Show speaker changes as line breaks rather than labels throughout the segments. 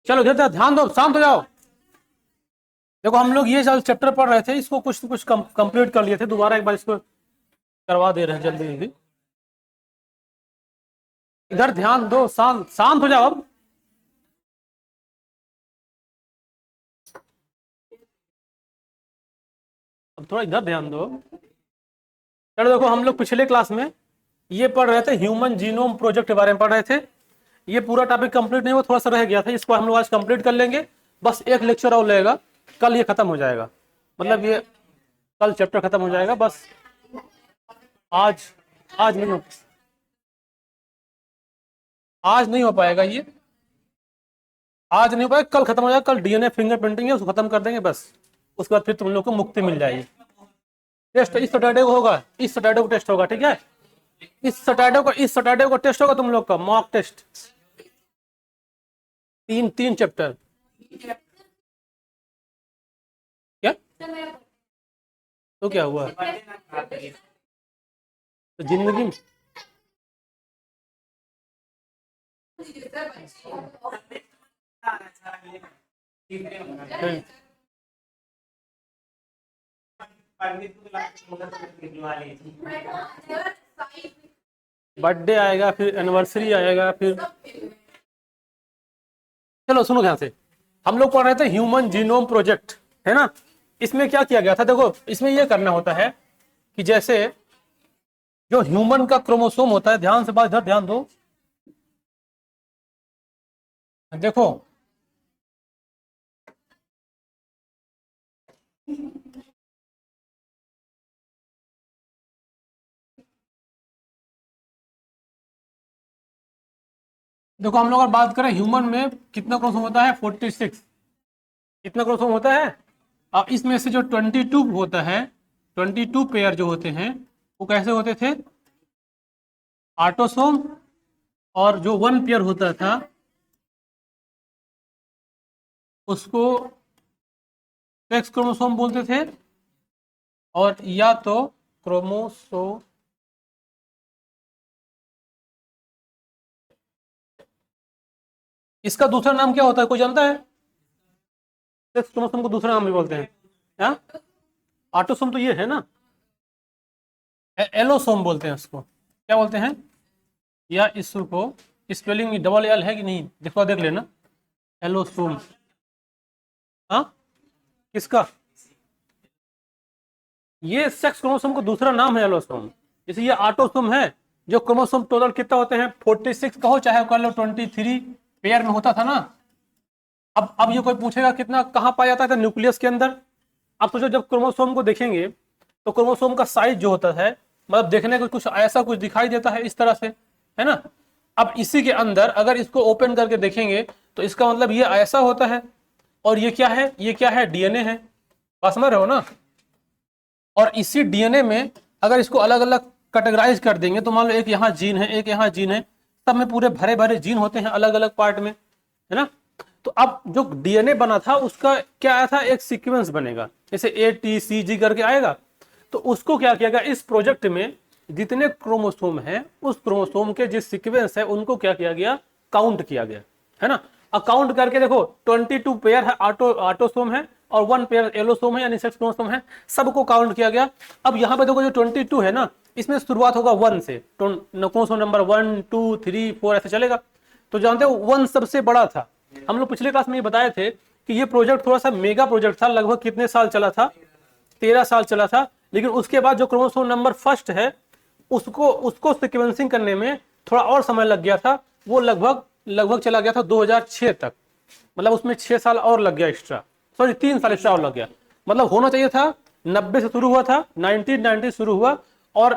चलो ध्यान दो, शांत हो जाओ। देखो हम लोग ये जो चैप्टर पढ़ रहे थे इसको कुछ कुछ कंप्लीट कर लिए थे, दोबारा एक बार इसको करवा दे रहे हैं जल्दी जल्दी। इधर ध्यान दो, शांत शांत हो जाओ अब। अब थोड़ा इधर ध्यान दो। चलो देखो हम लोग पिछले क्लास में ये पढ़ रहे थे, ह्यूमन जीनोम प्रोजेक्ट के बारे में पढ़ रहे थे। ये पूरा टॉपिक कंप्लीट नहीं हुआ, थोड़ा सा रह गया था, इसको हम लोग आज कंप्लीट कर लेंगे। बस एक लेक्चर और लगेगा, कल ये खत्म हो जाएगा। मतलब ये कल चैप्टर खत्म हो जाएगा बस। आज आज नहीं हो आज नहीं हो पाएगा ये, आज नहीं हो पाएगा, कल खत्म हो जाएगा। कल डीएनए फिंगरप्रिंटिंग है, उसको खत्म कर देंगे बस। उसके बाद फिर तुम लोग को मुक्ति मिल जाएगी। टेस्ट इस सैटरडे को होगा, इस सैटरडे को टेस्ट होगा, ठीक है। इस सैटरडे को टेस्ट होगा तुम लोग का मॉक टेस्ट। तीन तीन चैप्टर। क्या तो क्या हुआ तो जिंदगी में बर्थडे आएगा, फिर एनिवर्सरी आएगा, फिर चलो सुनो ध्यान से। हम लोग पढ़ रहे थे ह्यूमन जीनोम प्रोजेक्ट, है ना। इसमें क्या किया गया था, देखो इसमें ये करना होता है कि जैसे जो ह्यूमन का क्रोमोसोम होता है, ध्यान से बात, इधर ध्यान दो। देखो देखो हम लोग अगर बात करें ह्यूमन में कितना क्रोमोसोम होता है, 46। कितना क्रोमोसोम होता है। अब इसमें से जो 22 होता है, 22 पेयर जो होते हैं वो कैसे होते थे, ऑटोसोम। और जो 1 पेयर होता था उसको सेक्स क्रोमोसोम बोलते थे, और या तो क्रोमोसोम इसका दूसरा नाम क्या होता है, कोई जानता है। सेक्स क्रोमोसोम को दूसरा नाम भी बोलते हैं क्या। ऑटोसोम तो ये है ना, एलोसोम बोलते हैं उसको, क्या बोलते हैं। या इसको स्पेलिंग में डबल एल है कि नहीं, देखो देख लेना। एलोसोम, हाँ किसका, ये सेक्स क्रोमोसोम का दूसरा नाम है एलोसोम। जैसे ये ऑटोसोम है, जो क्रोमोसोम टोटल कितना होते हैं 46 कहो चाहे कर लो 23 पेयर में होता था ना। अब ये कोई पूछेगा कितना कहाँ पाया जाता है, न्यूक्लियस के अंदर। अब सोचो जब क्रोमोसोम को देखेंगे तो क्रोमोसोम का साइज जो होता है, मतलब देखने को कुछ ऐसा कुछ दिखाई देता है इस तरह से, है ना। अब इसी के अंदर अगर इसको ओपन करके देखेंगे तो इसका मतलब ये ऐसा होता है। और ये क्या है, ये क्या है, डीएनए है, बात समझ रहे हो ना। और इसी डीएनए में अगर इसको अलग अलग कैटेगराइज कर देंगे तो मान लो एक यहाँ जीन है, एक यहाँ जीन है, सब में पूरे भरे भरे जीन होते हैं अलग अलग पार्ट में, है ना। तो अब जो डीएनए बना था उसका क्या आया था, एक सीक्वेंस बनेगा, जैसे ATCG करके आएगा। तो उसको क्या किया गया, इस प्रोजेक्ट में जितने क्रोमोसोम हैं उस क्रोमोसोम के जिस सीक्वेंस है उनको क्या किया गया, काउंट किया गया, है ना। अकाउंट करके देखो 22 पेयर है, ऑटोसोम है, और 1 पेयर एलोसोम है यानी सेक्स क्रोमोसोम है, सबको काउंट किया गया। अब यहाँ पे देखो जो 22 है ना, इसमें शुरुआत होगा 1 से, क्रोमोसोम नंबर 1 2 3 4 ऐसे चलेगा। तो जानते हो 1 सबसे बड़ा था। हम लोग पिछले क्लास में ये बताए थे कि ये प्रोजेक्ट थोड़ा सा मेगा प्रोजेक्ट था, लगभग कितने साल चला था, 13 साल चला था। लेकिन उसके बाद जो क्रोमोसोम नंबर फर्स्ट है उसको सीक्वेंसिंग करने में थोड़ा और समय लग गया था, वो लगभग चला गया था 2006 तक। मतलब उसमें 6 साल और लग गया एक्स्ट्रा, सॉरी 3 साल एक्स्ट्रा और लग गया। मतलब होना चाहिए था 90 से शुरू हुआ था, 1990 शुरू हुआ और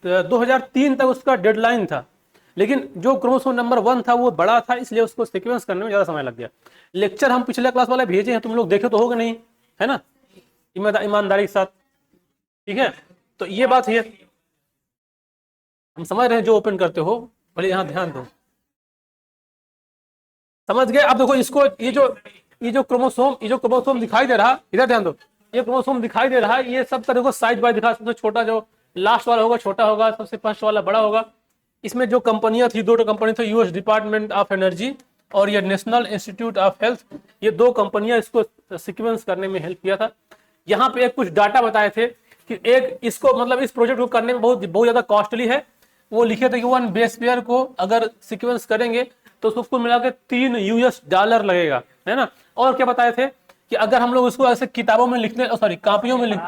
2003 तक उसका डेडलाइन था। लेकिन जो क्रोमोसोम नंबर 1 था वो बड़ा था, इसलिए उसको सीक्वेंस करने में ज्यादा समय लग गया। लेक्चर हम पिछले क्लास वाले भेजे हैं, तुम लोग देखे तो होगा नहीं, है ना, ईमानदारी के साथ, ठीक है। तो ये बात है, हम समझ रहे हैं, जो ओपन करते हो भले यहाँ ध्यान दो, समझ गए। अब देखो इसको ये जो क्रोमोसोम दिखाई दे रहा, इधर ध्यान दो, ये क्रोमोसोम दिखाई दे रहा है, ये सब तरह को साइज वाइज दिखा, सबसे छोटा जो लास्ट वाला होगा छोटा होगा, सबसे फर्स्ट वाला बड़ा होगा। इसमें जो कंपनियां थी, 2 कंपनी थी, यूएस डिपार्टमेंट ऑफ एनर्जी और ये नेशनल इंस्टीट्यूट ऑफ हेल्थ, ये 2 कंपनियां इसको सीक्वेंस करने में हेल्प किया था। यहाँ पे एक कुछ डाटा बताए थे कि एक इसको मतलब इस प्रोजेक्ट को करने में बहुत ज्यादा कॉस्टली है। वो लिखे थे कि 1 बेस पेयर को अगर सीक्वेंस करेंगे तो उसको मिला के $3 लगेगा, है ना। और क्या बताए थे कि अगर हम लोग उसको ऐसे किताबों में लिखने, सॉरी कॉपियों में लिख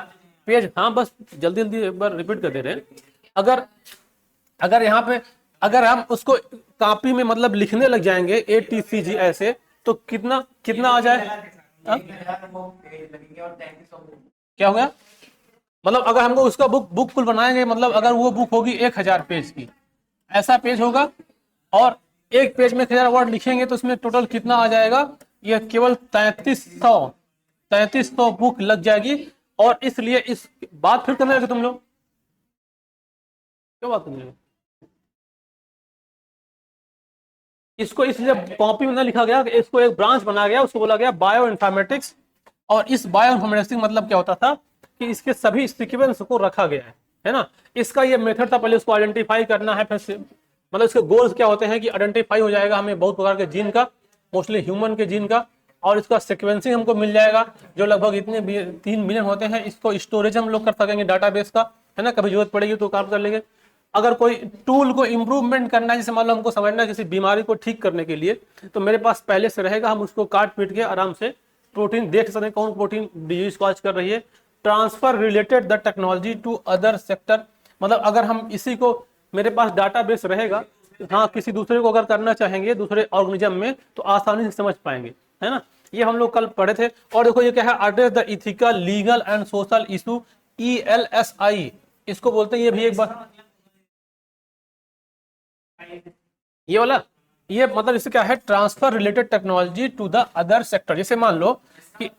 पेज, हाँ बस जल्दी जल्दी एक बार रिपीट कर दे रहे हैं। अगर यहाँ पे अगर हम उसको कॉपी में मतलब लिखने लग जाएंगे ATCG ऐसे, तो कितना कितना आ जाए? क्या हो गया? मतलब अगर हमको उसका बुक फुल बनाएंगे, मतलब अगर वो बुक होगी 1000 पेज की, ऐसा पेज होगा, और एक पेज में 1000 वर्ड लिखेंगे तो उसमें टोटल कितना आ जाएगा? ये केवल 3300 बुक लग जाएगी। और इसलिए इस बात फिर करने लगे तुम लोग, क्यों बात करने लगे? इसको इसलिए कॉपी में ना लिखा गया, इसको एक ब्रांच बनाया गया, उसको बोला गया बायो इन्फॉर्मेटिक्स। और इस बायो इन्फॉर्मेटिक्स मतलब क्या होता था कि इसके सभी सीक्वेंस को रखा गया है ना। इसका ये मेथड था, पहले उसको आइडेंटिफाई करना है, फिर मतलब इसके गोल्स क्या होते हैं कि आइडेंटिफाई हो जाएगा हमें बहुत प्रकार के जीन का, मोस्टली ह्यूमन के जीन का, और इसका सिक्वेंसिंग हमको मिल जाएगा जो लगभग इतने 3 मिलियन होते हैं। इसको स्टोरेज हम लोग कर सकेंगे डाटाबेस का, है ना, कभी जरूरत पड़ेगी तो काम कर लेंगे। अगर कोई टूल को इम्प्रूवमेंट करना है, जैसे मान लो हमको समझना है किसी बीमारी को ठीक करने के लिए, तो मेरे पास पहले से रहेगा, हम उसको काट पीट के आराम से प्रोटीन देख सकते हैं कौन प्रोटीन डिजीज कॉज कर रही है। Transfer related the technology to other sector, मतलब अगर हम इसी को, मेरे पास डाटाबेस रहेगा, हाँ किसी दूसरे को अगर करना चाहेंगे दूसरे ऑर्गेनिज्म में तो आसानी से समझ पाएंगे, है ना। ये हम लोग कल पढ़े थे। और देखो ये क्या है, address the ethical legal and social issue, ELSI इसको बोलते हैं। ये भी एक बार ये वाला, ये मतलब इससे क्या है, transfer related technology to the other sector. जैसे मान लो कि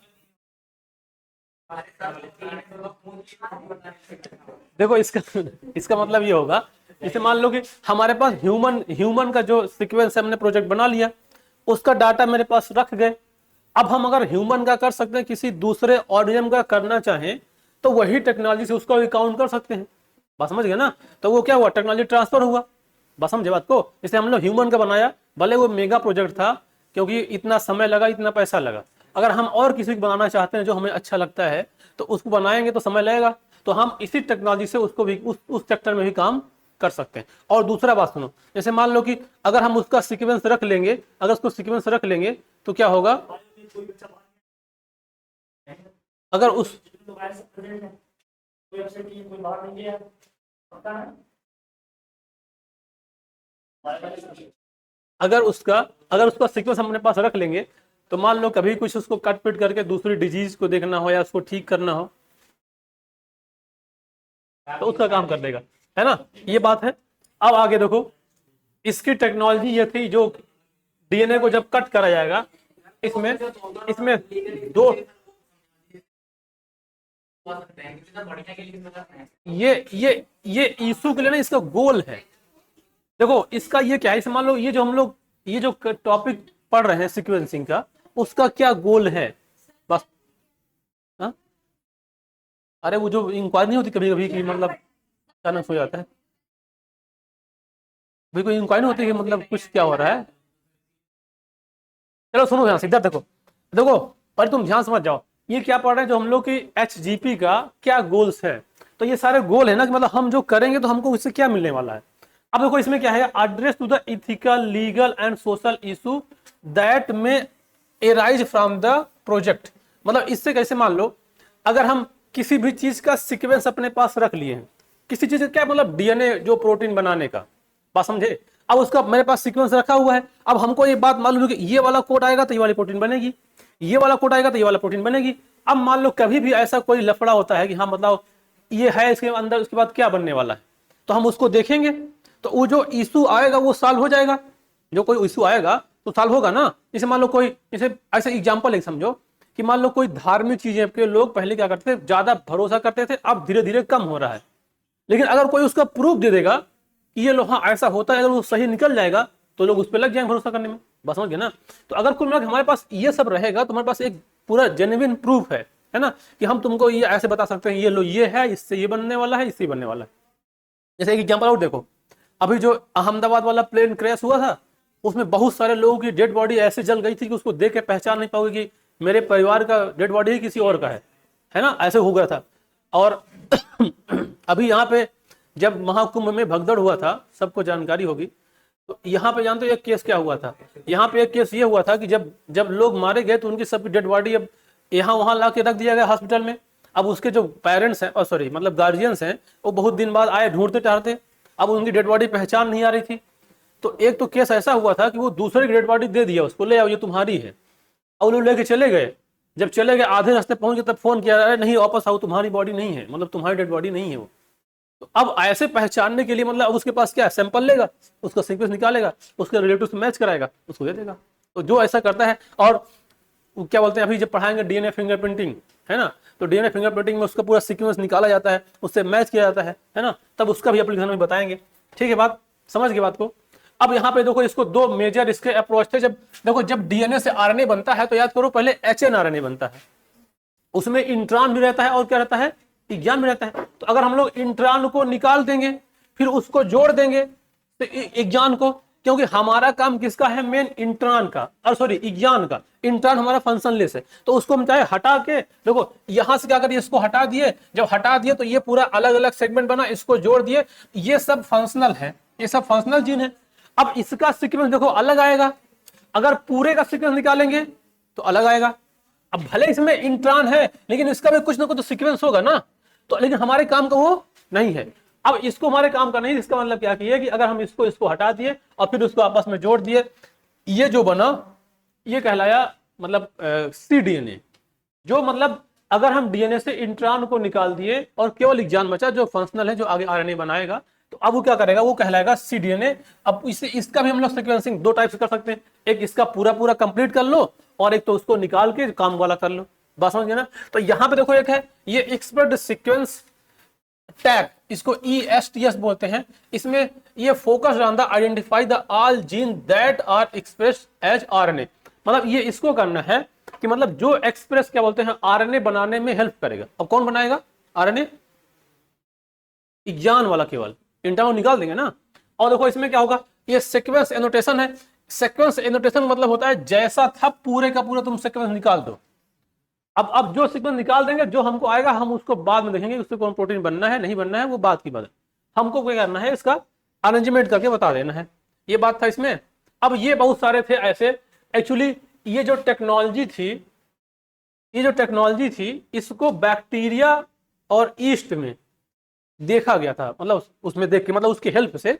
देखो इसका मतलब ये होगा, जैसे मान लो कि हमारे पास ह्यूमन का जो सीक्वेंस है, हमने प्रोजेक्ट बना लिया, उसका डाटा मेरे पास रख गए। अब हम अगर ह्यूमन का कर सकते हैं, किसी दूसरे ऑर्गेनिज्म का करना चाहें तो वही टेक्नोलॉजी से उसका भी काउंट कर सकते हैं। बात समझ गए ना। तो वो क्या हुआ, टेक्नोलॉजी ट्रांसफर हुआ। बस समझे बात को। इसलिए हम लोग ह्यूमन का बनाया, भले वो मेगा प्रोजेक्ट था, क्योंकि इतना समय लगा, इतना पैसा लगा। अगर हम और किसी को बनाना चाहते हैं जो हमें अच्छा लगता है तो उसको बनाएंगे तो समय लगेगा, तो हम इसी टेक्नोलॉजी से उसको भी उस सेक्टर में भी काम कर सकते हैं। और दूसरा बात सुनो, जैसे मान लो कि अगर हम उसका सीक्वेंस रख लेंगे, अगर उसको सीक्वेंस रख लेंगे तो क्या होगा, अगर उस अगर उसका सीक्वेंस हम अपने पास रख लेंगे, तो मान लो कभी कुछ उसको कट पिट करके दूसरी डिजीज को देखना हो या उसको ठीक करना हो तो उसका काम कर देगा, है ना। ये बात है। अब आगे देखो, इसकी टेक्नोलॉजी ये थी, जो DNA को जब कट करा जाएगा, इसमें इसमें दो, ये इशू के लिए ना, इसका गोल है। देखो इसका ये क्या है, इसे मान लो ये जो हम लोग ये जो टॉपिक पढ़ रहे हैं सीक्वेंसिंग का, उसका क्या गोल है बस। हाँ, अरे वो जो इंक्वायरी नहीं होती कभी कभी कि मतलब अचानक हो जाता है, भाई कोई इंक्वायरी होती है कि मतलब कुछ क्या हो रहा है। चलो सुनो ध्यान से इधर देखो, देखो पर तुम ध्यान समझ जाओ, ये क्या पढ़ रहे हैं जो हम लोग की HGP का क्या गोल्स है। तो ये सारे गोल है ना, कि मतलब हम जो करेंगे तो हमको इससे क्या मिलने वाला है। अब देखो इसमें क्या है, address to the ethical legal and social issue that may arise from the project. मतलब इससे कैसे, मान लो अगर हम किसी भी चीज का सीक्वेंस अपने पास रख लिए हैं, किसी चीज का क्या मतलब DNA जो प्रोटीन बनाने का, बात समझे। अब उसका मेरे पास सीक्वेंस रखा हुआ है, अब हमको ये बात मालूम है कि ये वाला कोड आएगा तो ये वाली प्रोटीन बनेगी, ये वाला कोड आएगा तो ये वाला प्रोटीन बनेगी। अब मान लो कभी भी ऐसा कोई लफड़ा होता है कि हाँ मतलब ये है इसके अंदर, उसके बाद क्या बनने वाला है, तो हम उसको देखेंगे, तो वो जो इशू आएगा वो सॉल्व हो जाएगा। जो कोई इशू आएगा तो सॉल्व होगा ना। जैसे मान लो कोई, जैसे ऐसा एग्जांपल एक समझो कि मान लो कोई धार्मिक चीजें के लोग पहले क्या करते थे, ज्यादा भरोसा करते थे, अब धीरे धीरे कम हो रहा है। लेकिन अगर कोई उसका प्रूफ दे देगा कि ये लो हाँ ऐसा होता है, अगर वो सही निकल जाएगा तो लोग उस पर लग जाएंगे भरोसा करने में। बस समझ गए ना। तो अगर कुल मिलाकर हमारे पास ये सब रहेगा तो हमारे पास एक पूरा जेन्युइन प्रूफ है ना, कि हम तुमको ये ऐसे बता सकते हैं, ये लो ये है, इससे ये बनने वाला है, इससे बनने वाला है। जैसे एक एग्जांपल और देखो, अभी जो अहमदाबाद वाला प्लेन क्रैश हुआ था, उसमें बहुत सारे लोगों की डेड बॉडी ऐसे जल गई थी कि उसको देख के पहचान नहीं पाओगे कि मेरे परिवार का डेड बॉडी ही किसी और का है ना, ऐसे हो गया था। और अभी यहाँ पे जब महाकुंभ में भगदड़ हुआ था, सबको जानकारी होगी, तो यहाँ पे जानते हो एक केस क्या हुआ था? यहाँ पे एक केस ये हुआ था कि जब जब लोग मारे गए तो उनकी सबकी डेड बॉडी अब यहाँ वहां ला के रख दिया गया हॉस्पिटल में। अब उसके जो पेरेंट्स हैं, और सॉरी मतलब गार्जियंस हैं, वो बहुत दिन बाद आए ढूंढते टहलते, अब उनकी डेड बॉडी पहचान नहीं आ रही थी। तो एक तो केस ऐसा हुआ था कि वो दूसरे की डेड बॉडी दे दिया उसको, ले आओ ये तुम्हारी है, और लोग लेके चले गए। जब चले गए आधे रास्ते पहुंच गए तब फोन किया, अरे नहीं वापस आओ, तुम्हारी बॉडी नहीं है, मतलब तुम्हारी डेड बॉडी नहीं है वो। तो अब ऐसे पहचानने के लिए मतलब अब उसके पास क्या है, सैंपल लेगा, उसका सीक्वेंस निकालेगा, उसके रिलेटिव से मैच कराएगा, उसको दे देगा। तो जो ऐसा करता है, और क्या बोलते हैं अभी जब पढ़ाएंगे डीएनए फिंगरप्रिंटिंग, है ना, तो डीएनए फिंगरप्रिंटिंग में उसका पूरा सीक्वेंस निकाला जाता है, उससे मैच किया जाता है ना, तब उसका भी एप्लीकेशन में बताएंगे। ठीक है, बात समझ गए बात को। अब यहाँ पे देखो, इसको दो मेजर इसके अप्रोच थे। जब देखो जब डीएनए से आरएनए बनता है तो याद करो पहले एचएनआरएनए बनता है, उसमें इंट्रॉन भी रहता है और क्या रहता है, विज्ञान भी रहता है। तो अगर हम लोग इंट्रॉन को निकाल देंगे फिर उसको जोड़ देंगे तो विज्ञान को, क्योंकि हमारा काम किसका है, मेन इंट्रॉन का, और सॉरी विज्ञान का। इंट्रॉन हमारा फंक्शनलेस है, तो उसको हम चाहे हटा के, देखो यहां से क्या करिए, इसको हटा दिए, जब हटा दिए तो ये पूरा अलग अलग सेगमेंट बना, इसको जोड़ दिए, ये सब फंक्शनल है, ये सब फंक्शनल जीन है। अब इसका सीक्वेंस देखो अलग आएगा, अगर पूरे का सीक्वेंस निकालेंगे तो अलग आएगा। अब भले इसमें इंट्रॉन है लेकिन इसका भी कुछ ना कुछ तो सीक्वेंस होगा ना, तो लेकिन हमारे काम का वो नहीं है। अब इसको हमारे काम का नहीं, इसका मतलब क्या किया कि अगर हम इसको हटा दिए और फिर उसको आपस में जोड़ दिए, ये जो बना ये कहलाया मतलब cDNA। जो मतलब अगर हम डीएनए से इंट्रॉन को निकाल दिए और केवल विज्ञान बचा जो फंक्शनल है, जो आगे आरएनए बनाएगा, तो अब वो क्या करेगा, वो कहलाएगा cDNA। अब इसका भी हम लोग सीक्वेंसिंग दो टाइप से कर सकते हैं, एक इसका पूरा कंप्लीट कर लो और एक तो उसको निकाल के काम वाला कर लो। बात समझ गए ना। तो यहां पे देखो एक है ये एक्सपर्ट सीक्वेंस टैग, इसको ESTS बोलते हैं। इसमें ये focus on the identify the all gene that are express as RNA, मतलब ये इसको करना है कि मतलब जो एक्सप्रेस क्या बोलते हैं आरएनए बनाने में हेल्प करेगा। अब कौन बनाएगा आरएनए, विज्ञान वाला, केवल इंट्रॉन निकाल देंगे ना। और देखो इसमें क्या होगा, ये सीक्वेंस एनोटेशन है। सीक्वेंस एनोटेशन मतलब होता है जैसा था पूरे का पूरा तुम सीक्वेंस निकाल दो। अब जो सीक्वेंस निकाल देंगे, जो हमको आएगा हम उसको बाद में देखेंगे, उससे कौन प्रोटीन बनना है नहीं बनना है वो बात की बात है, हमको क्या करना है, इसका अरेंजमेंट करके बता देना है। ये बात था इसमें। अब ये बहुत सारे थे ऐसे, एक्चुअली ये जो टेक्नोलॉजी थी इसको बैक्टीरिया और ईस्ट में देखा गया था, मतलब उसमें देख के मतलब उसकी हेल्प से,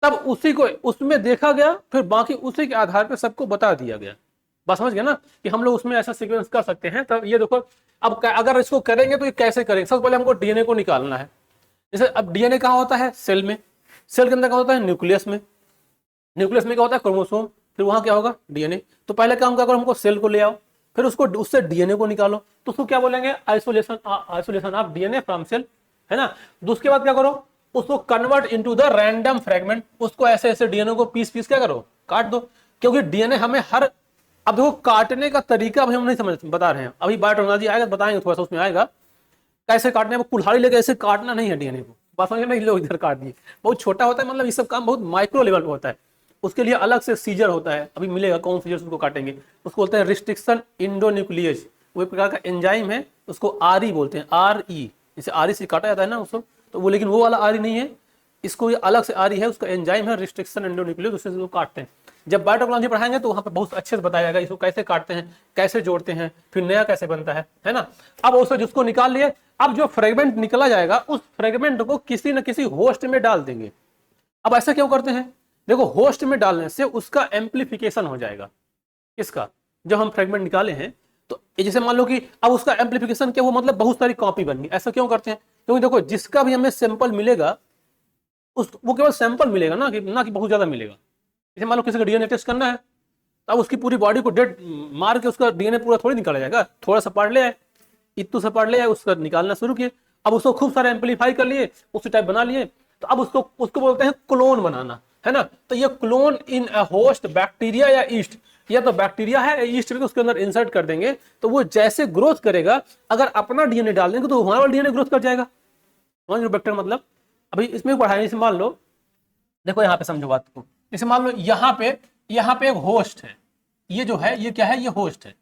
तब उसी को उसमें देखा गया, फिर बाकी उसी के आधार पर सबको बता दिया गया। बस समझ गया ना कि हम लोग उसमें ऐसा सीक्वेंस कर सकते हैं। तब ये देखो अब अगर इसको करेंगे तो ये कैसे करेंगे, सबसे पहले हमको डीएनए को निकालना है। जैसे अब डीएनए कहाँ होता है, सेल में, सेल के अंदर क्या होता है, न्यूक्लियस में, न्यूक्लियस में क्या होता है, क्रोमोसोम, फिर वहां क्या होगा डीएनए। तो पहले काम क्या करो, हमको सेल को ले आओ, फिर उसको उससे डीएनए को निकालो, तो उसको क्या बोलेंगे, isolation of DNA from cell, है ना। तो उसके बाद क्या करो, उसको convert into the random fragment, उसको ऐसे ऐसे डीएनए को पीस क्या करो, काट दो, क्योंकि डीएनए हमें हर, अब देखो काटने का तरीका अभी हम नहीं समझ बता रहे हैं, अभी बायोटेक्नोलॉजी आएगा बताएंगे, थोड़ा सा उसमें आएगा कैसे काटने, वो कुल्हाड़ी लेके ऐसे काटना नहीं है डीएनए को, बात समझ में, लोग इधर काट दिए, बहुत छोटा होता है, मतलब ये सब काम बहुत माइक्रो लेवल पे होता है, उसके लिए अलग से सीजर होता है, अभी मिलेगा कौन सीजर उसको काटेंगे, उसको बोलते हैं रिस्ट्रिक्शन इंडोन्यूक्लियेज, वो एक प्रकार का एंजाइम है, उसको RE बोलते हैं, RE, जैसे RE से काटा जाता है ना उसको, तो वो लेकिन वो वाला RE नहीं है, इसको ये अलग से RE है, उसका एंजाइम है रिस्ट्रिक्शन इंडोन्यूक्लियेज, उससे उसको काटते हैं। जब बायोटेक्नोलॉजी पढ़ाएंगे तो वहां पे बहुत अच्छे से बताया जाएगा इसको कैसे काटते हैं, कैसे जोड़ते हैं, फिर नया कैसे बनता है ना। अब उसको जिसको निकाल लिए, अब जो फ्रेगमेंट निकला जाएगा उस फ्रेगमेंट को किसी न किसी होस्ट में डाल देंगे। अब ऐसा क्यों करते हैं, देखो होस्ट में डालने से उसका एम्प्लीफिकेशन हो जाएगा, इसका जब हम फ्रेगमेंट निकाले हैं तो जैसे मान लो कि अब उसका एम्प्लीफिकेशन क्या, वो मतलब बहुत सारी कॉपी बन गई। ऐसा क्यों करते हैं, क्योंकि देखो जिसका भी हमें सैंपल मिलेगा वो केवल सैंपल मिलेगा ना कि बहुत ज्यादा मिलेगा। जैसे मान लो किसी का डीएनए टेस्ट करना है, अब उसकी पूरी बॉडी को डेट मार के उसका डीएनए पूरा थोड़ी निकाला जाएगा, थोड़ा सा पार्ट ले आए, इतू सा पार्ट ले आए, उसका निकालना शुरू किए, अब उसको खूब सारा एम्पलीफाई कर लिए, उसी टाइप बना लिए, तो अब उसको बोलते हैं क्लोन बनाना, है ना। तो ये clone in a host bacteria या ईस्ट, या तो बैक्टीरिया है या ईस्ट में उसके अंदर इंसर्ट कर देंगे, तो वो जैसे ग्रोथ करेगा, अगर अपना डीएनए डाल देंगे तो हमारा वाला डीएनए ग्रोथ कर जाएगा, समझ लो बैक्टीरिया मतलब। अभी इसमें पढ़ाई से मान लो, देखो यहाँ पे समझो बात को, जैसे मान लो यहाँ पे यहाँ पे एक होस्ट है, ये जो है ये क्या है, ये होस्ट है।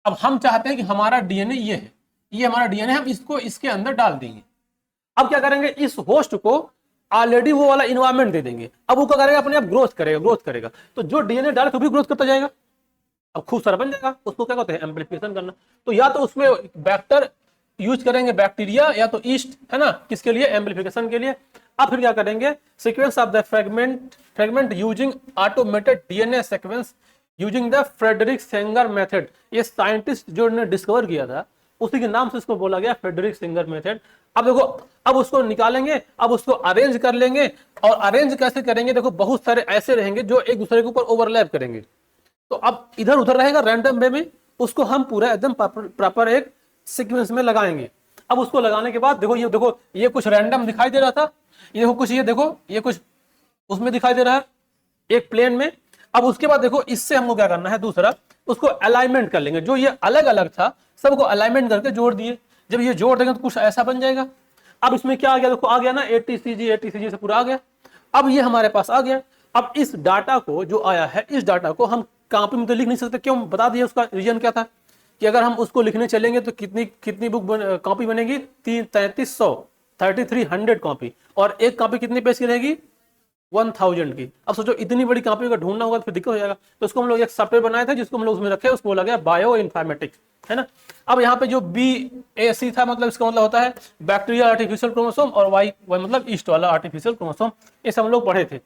अब हम चाहते हैं कि हमारा डीएनए ये है, ये हमारा डीएनए, हम इसको इसके अंदर डाल देंगे। अब क्या करेंगे, इस होस्ट को ऑलरेडी वो वाला इन्वायरमेंट दे देंगे। अब वो क्या करेगा, अपने आप ग्रोथ करेगा, ग्रोथ करेगा। तो जो डीएनए डाले तो भी ग्रोथ करता जाएगा, अब खूब सारा बन जाएगा। उसको क्या कहते हैं, एम्प्लीफिकेशन करना। तो या तो उसमें वेक्टर यूज करेंगे बैक्टीरिया, या तो ईस्ट, है ना, किसके लिए, एम्प्लीफिकेशन के लिए। अब फिर क्या करेंगे, sequence of the fragment using automated DNA sequence using the Frederick Sanger method. ये साइंटिस्ट जो ने डिस्कवर किया था उसी के नाम से इसको बोला गया फ्रेडरिक सेंगर मेथड। अब देखो, अब उसको निकालेंगे, अब उसको अरेंज कर लेंगे। और अरेंज कैसे करेंगे, देखो बहुत सारे ऐसे रहेंगे जो एक दूसरे के ऊपर ओवरलैप करेंगे। तो अब इधर उधर रहेगा रैंडम वे में, उसको हम पूरा एकदम प्रॉपर एक सीक्वेंस में लगाएंगे। अब उसको लगाने के बाद देखो ये कुछ रैंडम दिखाई दे रहा था, ये देखो कुछ, ये देखो ये कुछ उसमें दिखाई दे रहा है एक प्लेन में। अब उसके बाद देखो इससे हमको क्या करना है, दूसरा उसको अलाइनमेंट कर लेंगे। जो ये अलग अलग था सबको अलाइनमेंट करके जोड़ दिए। जब ये जोड़ देंगे तो कुछ ऐसा बन जाएगा। अब इसमें क्या आ गया, देखो आ गया ना, ATCG से पूरा आ गया। अब ये हमारे पास आ गया। अब इस डाटा को जो आया है, इस डाटा को हम कॉपी में तो लिख नहीं सकते, क्यों, बता दिए उसका रीजन क्या था कि अगर हम उसको लिखने चलेंगे तो कितनी बुक कॉपी बनेगी, 3300 कॉपी। और एक कॉपी कितने पेज की रहेगी, 1000 की। अब सोचो इतनी बड़ी कॉपी का ढूंढना होगा तो फिर दिक्कत हो जाएगा। तो उसको हम लोग एक सॉफ्टवेयर बनाया था जिसको हम लोग उसमें रखे, उसको बोला गया बायो इन्फॉर्मेटिक्स, है ना। अब यहाँ पे जो BAC था, मतलब इसका मतलब होता है बैक्टीरियल आर्टिफिशियल क्रोमोसोम, और वाई मतलब ईस्ट वाला आर्टिफिशियल क्रोमोसोम। ये सब हम लोग पढ़े थे।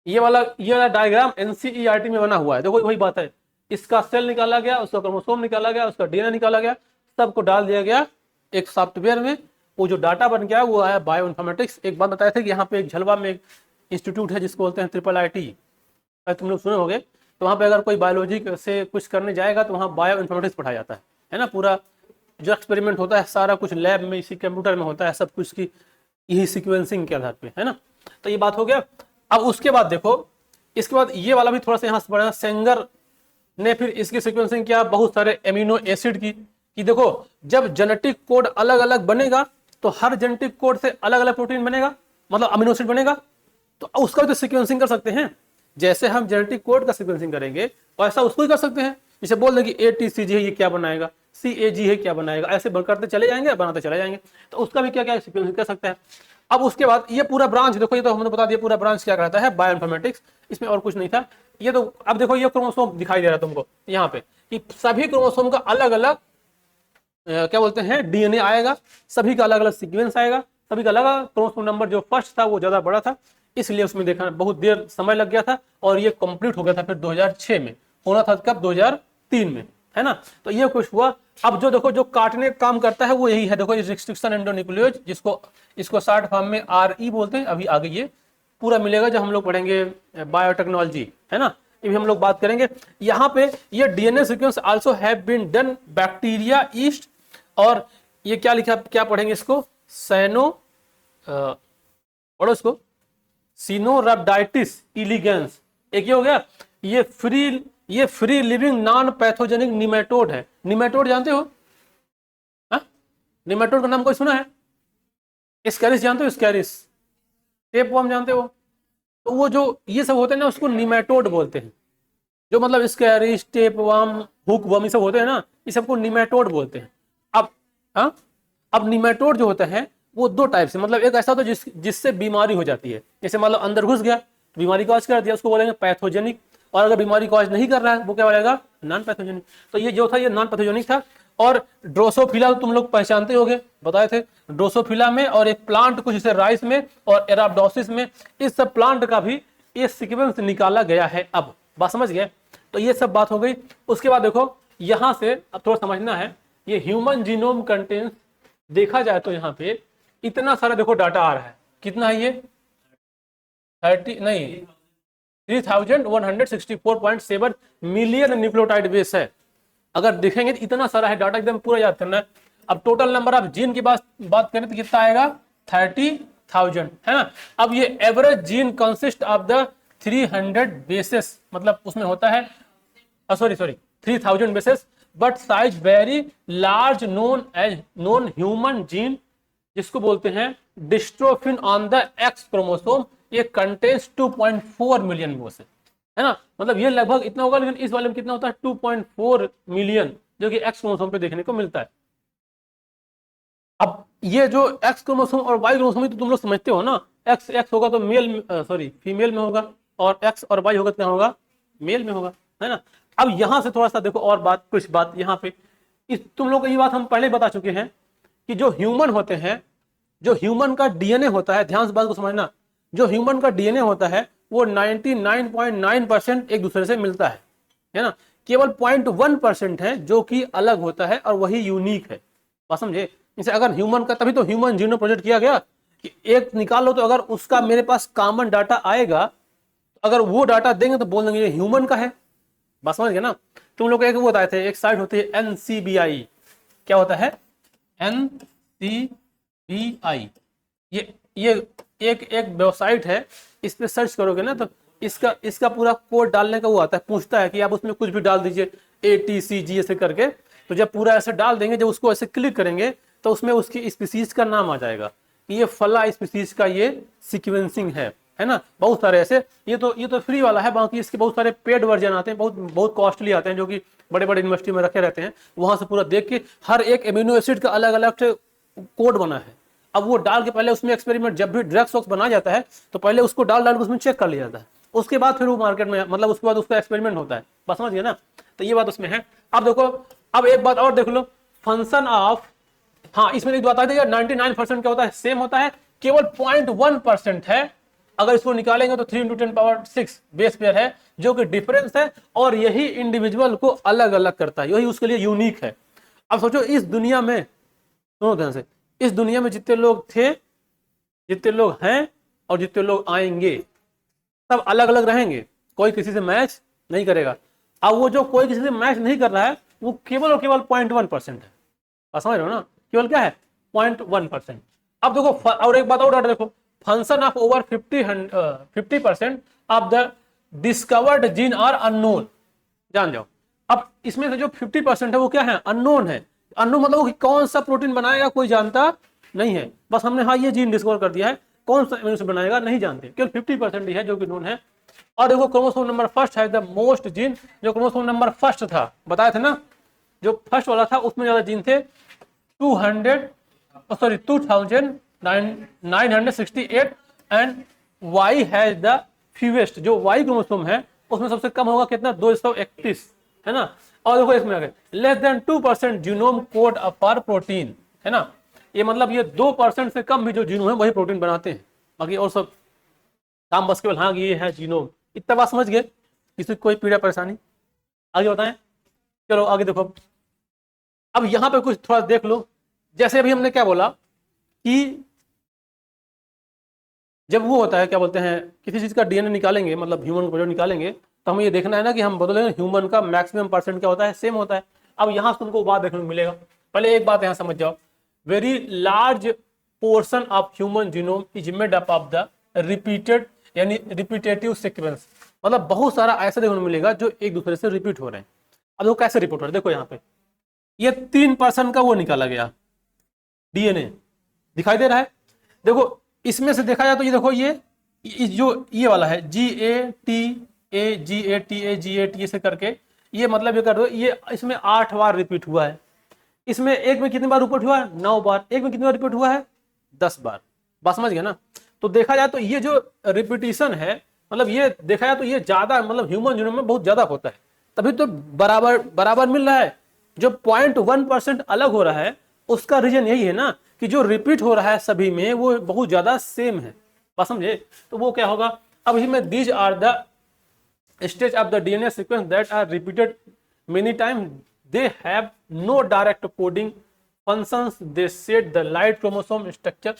ये वाला डायग्राम NCERT में बना हुआ है। देखो वही बात है, इसका सेल निकाला गया, उसका क्रोमोसोम निकाला गया, उसका डीएनए निकाला गया, सबको डाल दिया गया एक सॉफ्टवेयर में। वो जो डाटा बन गया वो आया बायो इन्फॉर्मेटिक्स। एक बात बताया था कि यहाँ पे एक झलवा में एक इंस्टीट्यूट है जिसको बोलते हैं IIIT, तुम लोग सुने होंगे। तो वहाँ पे अगर कोई बायोलॉजी से कुछ करने जाएगा तो वहाँ बायो इन्फॉर्मेटिक्स पढ़ाया जाता है ना। पूरा जो एक्सपेरिमेंट होता है सारा कुछ लैब में, इसी कंप्यूटर में होता है सब कुछ की, यही सीक्वेंसिंग के आधार पे, है ना। तो ये बात हो गया। अब उसके बाद देखो, इसके बाद ये वाला भी थोड़ा सा यहाँ से पढ़ा, सेंगर ने फिर इसकी सीक्वेंसिंग किया बहुत सारे एमिनो एसिड की। कि देखो जब जेनेटिक कोड अलग अलग बनेगा तो हर जेनेटिक कोड से अलग अलग प्रोटीन बनेगा, मतलब अमीनो एसिड बनेगा। तो उसका भी तो सीक्वेंसिंग कर सकते हैं। जैसे हम जेनेटिक कोड का सीक्वेंसिंग करेंगे वैसा उसको ही कर सकते हैं। जैसे बोल दें कि ATCG है, ये क्या बनाएगा, CAG है क्या बनाएगा, ऐसे करते चले जाएंगे, बनाते चले जाएंगे। तो उसका भी क्या क्या सीक्वेंसिंग कर सकते हैं। अब उसके बाद ये पूरा ब्रांच देखो, ये तो हमने बता दिया पूरा ब्रांच क्या कहता है, बायो इन्फॉर्मेटिक्स। इसमें और कुछ नहीं था। ये तो अब देखो ये क्रोमोसोम दिखाई दे रहा है तुमको यहाँ पे कि सभी क्रोमोसोम का अलग अलग क्या बोलते हैं डीएनए आएगा, सभी का अलग अलग सीक्वेंस आएगा, सभी का अलग अलग क्रोमोसोम नंबर जो फर्स्ट था वो ज्यादा बड़ा था, इसलिए उसमें देखना बहुत देर समय लग गया था। और ये कंप्लीट हो गया था फिर 2006 में, होना था कब, 2003 में, है ना। तो ये कुछ हुआ। अब जो देखो जो काटने का काम करता है वो यही है, देखो रिस्ट्रिक्शन एंडोन्यूक्लियोज, जिसको इसको शॉर्ट फॉर्म में RE बोलते हैं। अभी आगे ये पूरा मिलेगा जब हम लोग पढ़ेंगे बायोटेक्नोलॉजी, है ना, ये भी हम लोग बात करेंगे। यहाँ पे ये DNA sequence also have been done bacteria yeast, और ये क्या लिखा, क्या पढ़ेंगे इसको, पढ़ो इसको, सिनोरब्डाइटिस इलिगेंस। एक ये हो गया, ये free living non pathogenic nematode है। निमेटोड जानते हो, हाँ, निमेटोड का नाम कोई सुना है? स्कैरिस जानते हो, स्कैरिस, टेपवर्म जानते हो? तो वो जो ये सब होते हैं ना उसको निमेटोड बोलते हैं। जो मतलब स्कैरिस, टेपवर्म, हुकवर्म ये सब होते हैं ना, ये सबको निमेटोड बोलते हैं। अब निमेटोड जो होता है वो दो टाइप से, मतलब एक ऐसा होता है जिससे बीमारी हो जाती है। जैसे मतलब अंदर घुस गया बीमारी कॉज कर दिया, उसको बोलेंगे पैथोजेनिक। और अगर बीमारी कॉज नहीं कर रहा है वो क्या बोलेगा, नॉन पैथोजेनिक। तो ये जो था ये नॉन पैथोजेनिक था। और ड्रोसोफिला तुम लोग पहचानते होंगे, बताए थे ड्रोसोफिला में, और एक प्लांट कुछ जैसे राइस में और एराब्डोसिस में, इस सब प्लांट का भी ये सीक्वेंस निकाला गया है। अब बात समझ गए? तो ये सब बात हो गई। उसके बाद देखो यहां से अब थोड़ा समझना है, ये ह्यूमन जीनोम कंटेंस देखा जाए तो यहाँ पे इतना सारा देखो डाटा आ रहा है। कितना है ये, 3164.7 मिलियन न्यूक्लियोटाइड बेस है। अगर देखेंगे तो इतना सारा है डाटा, एकदम पूरा याद करना है। अब टोटल नंबर ऑफ जीन की बात करें तो कितना आएगा, 30,000, है ना। अब ये average gene consist of the 300 bases, मतलब उसमें होता है 3000 bases, but size very large non human gene, जिसको बोलते हैं dystrophin on the x chromosome, ये कंटेन्स 2.4 मिलियन बेसेस, है ना, मतलब ये लगभग इतना होगा, लेकिन इस वाले में कितना होता है 2.4 मिलियन, जो कि एक्स क्रोमोसोम पे देखने को मिलता है। अब ये जो एक्स क्रोमोसोम और वाई क्रोमोसोम तो तुम लोग समझते हो ना, एक्स एक्स होगा तो मेल सॉरी फीमेल में होगा, और एक्स और वाई होगा क्या होगा, मेल में होगा, है ना। अब यहां से थोड़ा सा देखो और बात, कुछ बात यहाँ पे, इस तुम लोग को ये बात हम पहले बता चुके हैं कि जो ह्यूमन होते हैं, जो ह्यूमन का डीएनए होता है, ध्यान से बात को समझना, जो ह्यूमन का डीएनए होता है वो 99.9% एक दूसरे से मिलता है ना। केवल 0.1% है जो कि अलग होता है और वही यूनिक है, बात समझे। जैसे अगर ह्यूमन का, तभी तो ह्यूमन जीनोम प्रोजेक्ट किया गया कि एक निकालो तो अगर उसका मेरे पास कॉमन डाटा आएगा, तो अगर वो डाटा देंगे तो बोल देंगे ये ह्यूमन का है, बात समझ गए ना। तुम लोग एक वो बताए थे, एक साइट होती है NCBI, क्या होता है NCBI, ये एक वेबसाइट है, इस पे सर्च करोगे ना तो इसका पूरा कोड डालने का वो आता है, पूछता है कि आप उसमें कुछ भी डाल दीजिए ATCG ऐसे करके, तो जब पूरा ऐसे डाल देंगे, जब उसको ऐसे क्लिक करेंगे तो उसमें उसकी स्पीसीज का नाम आ जाएगा कि ये फला स्पीसीज का ये सीक्वेंसिंग है ना। बहुत सारे ऐसे, ये तो फ्री वाला है, बाकी इसके बहुत सारे पेड वर्जन आते हैं, बहुत कॉस्टली आते हैं, जो कि बड़े बड़े यूनिवर्सिटी में रखे रहते हैं, वहां से पूरा देख के हर एक एमिनो एसिड का अलग अलग कोड बना है। अब वो डाल के पहले उसमें एक्सपेरिमेंट, जब भी ड्रग्स वॉक्स बनाया जाता है तो पहले उसको डाल के उसमें चेक कर लिया जाता है, उसके बाद फिर वो मार्केट में, मतलब उसके बाद उसका एक्सपेरिमेंट होता है, बस समझ गए ना। तो ये बात उसमें है। अब देखो, अब एक बात और देख लो, फंक्शन ऑफ, हाँ इसमें एक बात आती है 99% क्या होता है, सेम होता है, केवल 0.1% है, अगर इसको निकालेंगे तो 3 × 10⁶ बेस पेयर है, जो कि डिफरेंस है, और यही इंडिविजुअल को अलग अलग करता है, यही उसके लिए यूनिक है। अब सोचो इस दुनिया में, सुनो ध्यान से, इस दुनिया में जितने लोग थे, जितने लोग हैं और जितने लोग आएंगे, सब अलग अलग रहेंगे, कोई किसी से मैच नहीं करेगा। अब वो जो कोई किसी से मैच नहीं कर रहा है वो केवल और केवल 0.1% है, आप समझ रहे हो ना, केवल क्या है 0.1%। अब देखो और एक बात और डाटा देखो, function of over 50% of the discovered gene are unknown, जान जाओ। अब इसमें से जो 50% है वो क्या है, अननोन है। अननोन मतलब कि कौन सा प्रोटीन बनाएगा कोई जानता नहीं है, बस हमने हाँ ये जीन डिस्कवर कर दिया है, कौन सा एमिनो एसिड बनाएगा नहीं जानते, केवल 50% ही है जो कि नोन है। और देखो क्रोमोसोम नंबर फर्स्ट है द मोस्ट जीन, जो क्रोमोसोम नंबर फर्स्ट था, बताया थे ना, जो फर्स्ट वाला था उसमें ज्यादा जीन थे, 2968, and Y has the fewest, जो वाई क्रोमोसोम है उसमें सबसे कम होगा कितना, 231, है ना। और देखो इसमें आगे लेस देन 2% जीनोम कोड पर प्रोटीन, है ना, ये मतलब ये 2% से कम भी जो जीनोम है वही प्रोटीन बनाते हैं, बाकी और सब काम बस केवल हाँ ये है जीनोम। इतना बात समझ गए, किसी कोई पीड़ा परेशानी, आगे बताएं। चलो आगे देखो, अब यहां पे कुछ थोड़ा देख लो, जैसे अभी हमने क्या बोला कि जब वो होता है क्या बोलते हैं, किसी चीज का डीएनए निकालेंगे, मतलब ह्यूमन को निकालेंगे, तो हमें ये देखना है ना कि हम बदलेंगे ह्यूमन का मैक्सिमम परसेंट क्या होता है, सेम होता है। अब यहां से तुमको बात देखने को मिलेगा, पहले एक बात यहां समझ जाओ, very large portion of human genome is made up of the repeated, यानी रिपीटेटिव सीक्वेंस, मतलब बहुत सारा ऐसा देखने को मिलेगा जो एक दूसरे से रिपीट हो रहे हैं। अब देखो कैसे रिपीट हो रहे हैं, देखो यहाँ पे ये 3% का वो निकाला गया डीएनए, दिखाई दे रहा है, देखो इसमें से देखा जाए तो ये देखो ये जो ये वाला है GATA से करके, ये मतलब ये कर दो, ये इसमें 8 बार रिपीट हुआ है, इसमें एक में कितनी बार रिपीट हुआ है, 9 बार, एक में कितनी बार रिपीट हुआ है, 10 बार, बात समझ गए ना। तो देखा जाए तो ये जो रिपीटिशन है, मतलब ये देखा जाए तो ये ज्यादा, मतलब ह्यूमन जीनोम में बहुत ज्यादा होता है, तभी तो बराबर बराबर मिल रहा है। जो 0.1% अलग हो रहा है उसका रीजन यही है ना कि जो रिपीट हो रहा है सभी में वो बहुत ज्यादा सेम है, बात समझे। तो वो क्या होगा, अब इसमें these are the stage of the DNA sequence that are repeated many time, they have no direct coding functions, they set the light chromosome structure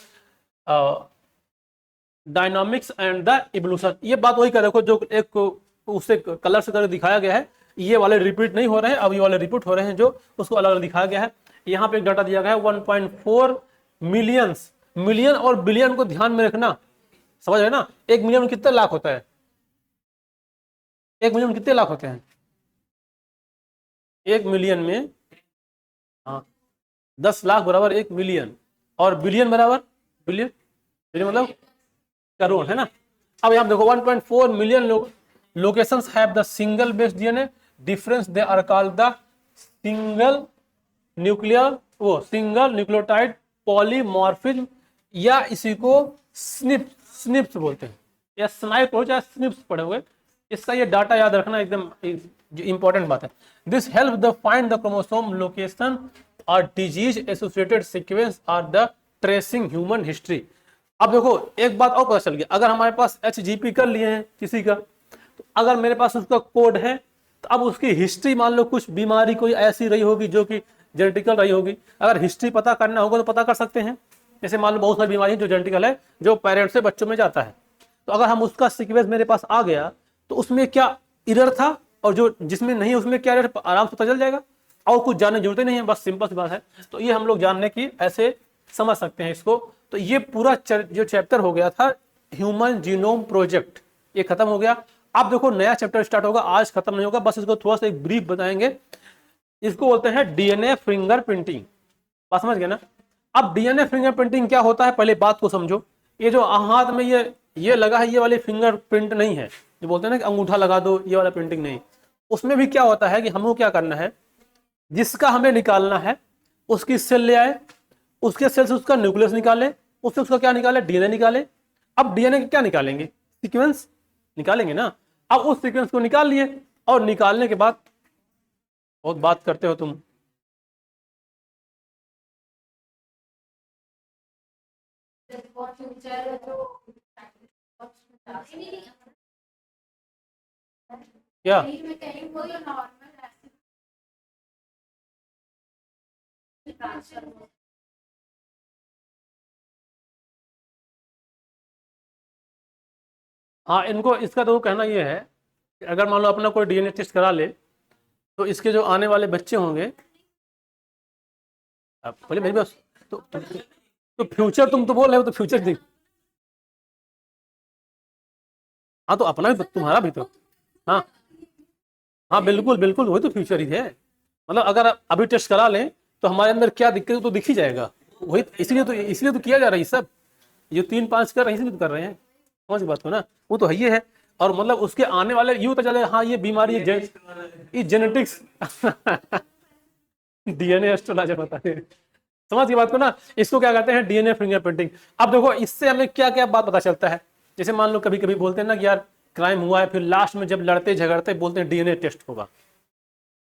dynamics and the evolution. ये बात वही कर देखो जो एक उसे कलर से करके दिखाया गया है, ये वाले रिपीट नहीं हो रहे हैं, अब ये वाले रिपीट हो रहे हैं, जो उसको अलग अलग दिखाया गया है। यहाँ पे एक डाटा दिया गया है 1.4 मिलियंस, मिलियन और बिलियन को ध्यान में रखना, समझ रहे ना। 1 मिलियन में कितने लाख होता है, 1 मिलियन में कितने लाख होते हैं, 1 मिलियन में हाँ 10 लाख बराबर 1 मिलियन, और बिलियन बराबर बिलियन, बिलियन मतलब करोड़, है ना। अब यहाँ देखो 1.4 मिलियन लोग locations have the single base DNA difference, they are called the single nucleotide polymorphism, या इसी को स्निप्स बोलते हैं, या स्नाइप हो चाहे स्निप्स पढ़े हुए। इसका ये डाटा याद रखना एकदम इंपॉर्टेंट बात है। This help the find the chromosome location और डिजीज एसोसिएटेड सीक्वेंस और द ट्रेसिंग ह्यूमन हिस्ट्री। अब देखो एक बात और पता चल गया, अगर हमारे पास HGP कर लिए हैं किसी का, तो अगर मेरे पास उसका कोड है तो अब उसकी हिस्ट्री, मान लो कुछ बीमारी कोई ऐसी रही होगी जो कि जेनेटिकल रही होगी, अगर हिस्ट्री पता करना होगा तो पता कर सकते हैं। जैसे मान लो बहुत सारी बीमारी जो जेनेटिकल है, जो पेरेंट्स से बच्चों में जाता है, तो अगर हम उसका सीक्वेंस मेरे पास आ गया तो उसमें क्या एरर था और जो जिसमें नहीं उसमें क्या एरर, आराम से पता चल जाएगा और कुछ जानने की जरूरत नहीं है, बस सिंपल सी बात है। तो ये हम लोग जानने की ऐसे समझ सकते हैं इसको। तो ये पूरा जो चैप्टर हो गया था ह्यूमन जीनोम प्रोजेक्ट, ये खत्म हो गया। अब देखो नया चैप्टर स्टार्ट होगा, आज खत्म नहीं होगा, बस इसको थोड़ा सा एक ब्रीफ बताएंगे। इसको बोलते हैं डीएनए फिंगरप्रिंटिंग, बात समझ गए ना। अब डीएनए फिंगरप्रिंटिंग क्या होता है, पहले बात को समझो। ये जो हाथ में ये लगा है, ये वाली फिंगरप्रिंट नहीं है, जो बोलते हैं ना कि अंगूठा लगा दो, ये वाला प्रिंटिंग नहीं। उसमें भी क्या होता है कि हमको क्या करना है, जिसका हमें निकालना है उसकी सेल ले आए, उसके सेल से उसका न्यूक्लियस निकाले, उससे उसका क्या निकाले, डीएनए निकाले। अब डीएनए क्या निकालेंगे, सीक्वेंस निकालेंगे ना। अब उस सीक्वेंस को निकाल लिए और निकालने के बाद, बहुत बात करते हो तुम, क्या हाँ, इनको इसका तो कहना ये है कि अगर मान लो अपना कोई डीएनए टेस्ट करा ले तो इसके जो आने वाले बच्चे होंगे, अब बोले मेरी बात तो फ्यूचर तुम तो बोल रहे हो, तो फ्यूचर देख, हाँ तो अपना भी तुम्हारा भी तो, हाँ हाँ बिल्कुल बिल्कुल, वही तो फ्यूचर ही है। मतलब अगर अभी टेस्ट करा लें तो हमारे अंदर क्या दिक्कत है तो दिख ही जाएगा, वही इसलिए तो किया जा रहा है सब। ये 3-5 कर रहे हैं, इसलिए तो कर रहे हैं, समझ बात हो ना, वो तो है ही है। और मतलब उसके आने वाले यूं तो चले, हाँ ये बीमारी ये जेनेटिक्स डीएनए एस्ट्रोलॉजर बता है, समझ की बात को ना। इसको क्या कहते हैं, डीएनए फिंगरप्रिंटिंग। अब देखो इससे हमें क्या क्या बात पता चलता है। जैसे मान लो कभी कभी बोलते हैं ना कि यार क्राइम हुआ है, फिर लास्ट में जब लड़ते झगड़ते बोलते हैं डीएनए टेस्ट होगा,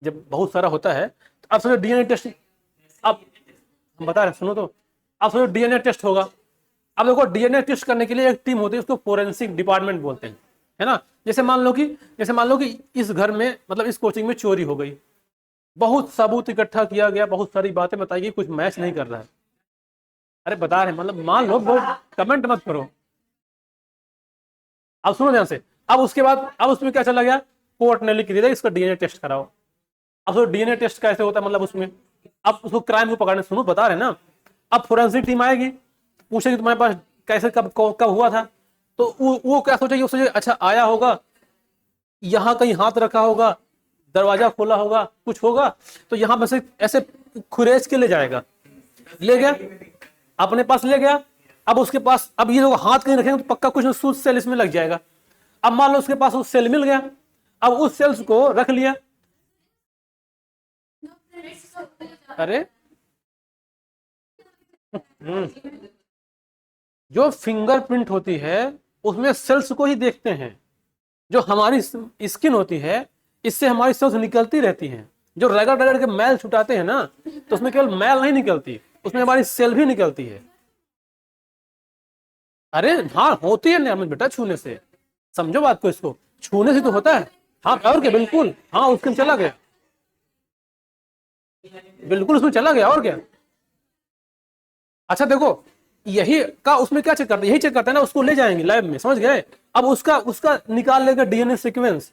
जब बहुत सारा होता है। तो अब सोचो डीएनए टेस्ट, अब हम बता रहे सुनो तो, अब सोचो डीएनए टेस्ट होगा। अब देखो डीएनए टेस्ट करने के लिए एक टीम होती है, उसको फोरेंसिक डिपार्टमेंट बोलते हैं, है ना। जैसे मान लो कि इस घर में, मतलब इस कोचिंग में चोरी हो गई, बहुत सबूत इकट्ठा किया गया, बहुत सारी बातें बताई गई, कुछ मैच नहीं कर रहा है। अरे बता रहे, मतलब मान लो, कमेंट मत करो, अब सुनो ध्यान से। अब उसके बाद अब उसमें क्या चला गया, कोर्ट ने लिख दिया इसका डीएनए टेस्ट कराओ। अब तो डीएनए टेस्ट कैसे होता है, मतलब उसमें अब उसको क्राइम को पकड़ने, सुनो बता रहे ना। अब फोरेंसिक टीम आएगी, पूछेगी तुम्हारे पास कैसे कब हुआ था, तो वो क्या सोचेगी, वो सोचेगी अच्छा आया होगा, यहाँ कहीं हाथ रखा होगा, दरवाजा खोला होगा, कुछ होगा, तो यहाँ बस ऐसे खुरेज के ले जाएगा, ले गया अपने पास ले गया। अब उसके पास, अब ये लोग हाथ कहीं रखेंगे तो पक्का कुछ सूद सेल इसमें लग जाएगा। अब मान लो उसके पास उस सेल मिल गया, अब उस सेल्स को रख लिया। अरे जो फिंगरप्रिंट होती है उसमें सेल्स को ही देखते हैं, जो हमारी स्किन होती है इससे हमारी सेल्स निकलती रहती हैं। जो रगड़ रगड़ के मैल छुटाते हैं ना, तो उसमें केवल मैल नहीं निकलती, उसमें हमारी सेल भी निकलती है। अरे हाँ होती है ना बेटा, छूने से, समझो बात को, इसको छूने से तो होता है। हाँ और क्या, बिल्कुल, हाँ उसमें चला गया, बिल्कुल उसमें चला गया, और क्या। अच्छा देखो यही का उसमें क्या चेक करता है, यही चेक करता है ना, उसको ले जाएंगे लैब में, समझ गए। अब उसका निकाल लेगा डीएनए सीक्वेंस,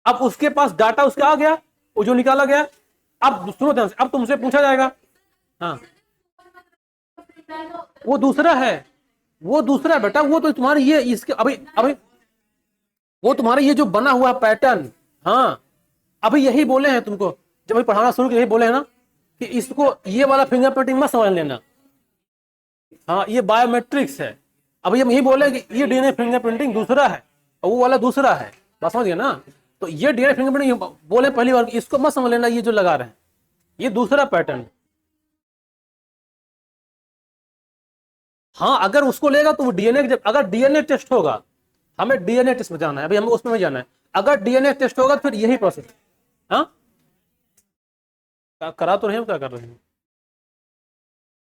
अब उसके पास डाटा उसका आ गया, वो जो निकाला गया। अब सुनो ध्यान से, अब तुमसे पूछा जाएगा, हाँ वो दूसरा है, वो दूसरा बेटा, वो तो तुम्हारी ये इसके अभी वो तुम्हारा ये जो बना हुआ पैटर्न, हाँ अभी यही बोले हैं तुमको, जब अभी पढ़ाना शुरू किया यही बोले हैं ना कि इसको ये वाला फिंगरप्रिंटिंग मत समझ लेना, हाँ ये बायोमेट्रिक्स है। अभी हम यही बोले कि ये डीएनए फिंगरप्रिंटिंग दूसरा है और वो वाला दूसरा है। बात समझ गए ना। तो ये डीएनए फिंगरप्रिंट बोले पहली बार, इसको मत समझ लेना ये जो लगा रहे हैं ये दूसरा पैटर्न। हाँ अगर उसको लेगा तो वो डीएनए, जब अगर डीएनए टेस्ट होगा, हमें डीएनए टेस्ट में जाना है, अभी हमें उसमें जाना है। अगर डीएनए टेस्ट होगा तो फिर यही प्रोसेस। हाँ करा तो रहे हो, क्या कर रहे हैं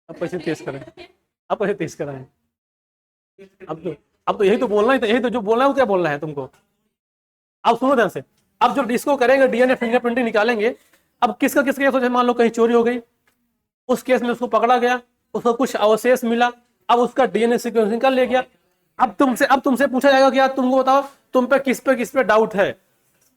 अब कैसे तेज करें, अब कैसे तेज कराएं। अब तो यही तो बोलना है, तो यही तो जो बोलना है वो क्या बोलना है तुमको। अब सुनो ध्यान से, अब जो डिस्को करेंगे डीएनए फिंगरप्रिंटिंग निकालेंगे। अब किसका किसका केस हो, मान लो कहीं चोरी हो गई, उस केस में उसको पकड़ा गया, उसको कुछ अवशेष मिला, अब उसका डीएनए सीक्वेंसिंग कर ले गया। अब तुमसे पूछा जाएगा कि यार तुमको बताओ तुम पे किस पे डाउट है,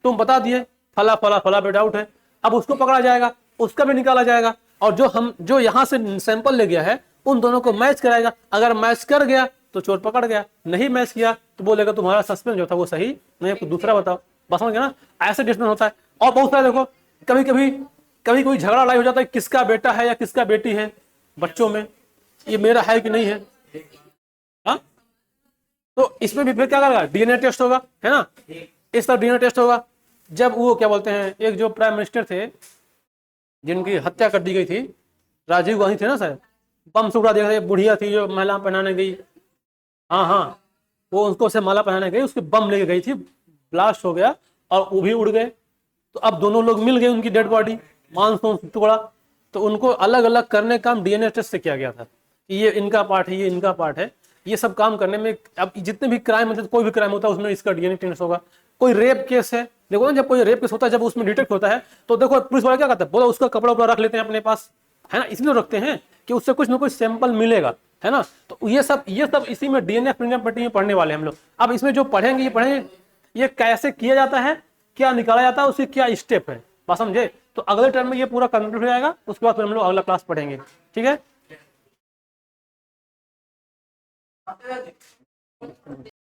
तुम बता दिए फला फला फला पे डाउट है। अब उसको पकड़ा जाएगा, उसका भी निकाला जाएगा, और जो यहाँ से सैंपल ले गया है उन दोनों को मैच कराएगा। अगर मैच कर गया तो चोर पकड़ गया, नहीं मैच किया तो बोलेगा तुम्हारा सस्पेंस जो था वो सही नहीं, आपको दूसरा बताओ। बस समझ गया ना, ऐसे डिस्कशन होता है। और बहुत सारे देखो, कभी कोई झगड़ा लड़ाई हो जाता है, किसका बेटा है या किसका बेटी है बच्चों में, ये मेरा है कि नहीं है। हाँ तो इसमें भी फिर क्या करेगा, डीएनए टेस्ट होगा, है ना। इस तरह डीएनए टेस्ट होगा। जब वो क्या बोलते हैं, एक जो प्राइम मिनिस्टर थे जिनकी हत्या कर दी गई थी, राजीव गांधी थे ना सर, बम से उड़ा दिया था, बुढ़िया थी जो माला पहनाने गई, हाँ हाँ, वो उनको से माला पहनाने गई, उसकी बम लेके गई थी, ब्लास्ट हो गया और वो भी उड़ गए। तो अब दोनों लोग मिल गए, उनकी डेड बॉडी मांस टुकड़ा, तो उनको अलग अलग करने का काम डीएनए टेस्ट से किया गया था कि ये इनका पार्ट है, ये इनका पार्ट है। ये सब काम करने में अब जितने भी क्राइम होते हैं, कोई भी क्राइम होता है उसमें इसका डीएनए टेस्ट होगा। कोई रेप केस है, देखो ना, जब कोई रेप केस होता है, जब उसमें डिटेक्ट होता है तो देखो पुलिस वाला क्या करता है, बोला उसका कपड़ा उपड़ा रख लेते हैं अपने पास, है ना, इसलिए रखते हैं कि उससे कुछ ना कुछ सैंपल मिलेगा, है ना। तो ये सब इसी में डीएनए फिंगरप्रिंटिंग में पढ़ने वाले हम लोग। अब इसमें जो पढ़ेंगे ये पढ़ेंगे ये कैसे किया जाता है, क्या निकाला जाता है, उसकी क्या स्टेप है, बात समझे। तो अगले टर्म में ये पूरा कंप्लीट हो जाएगा, उसके बाद फिर हम लोग अगला क्लास पढ़ेंगे, ठीक है।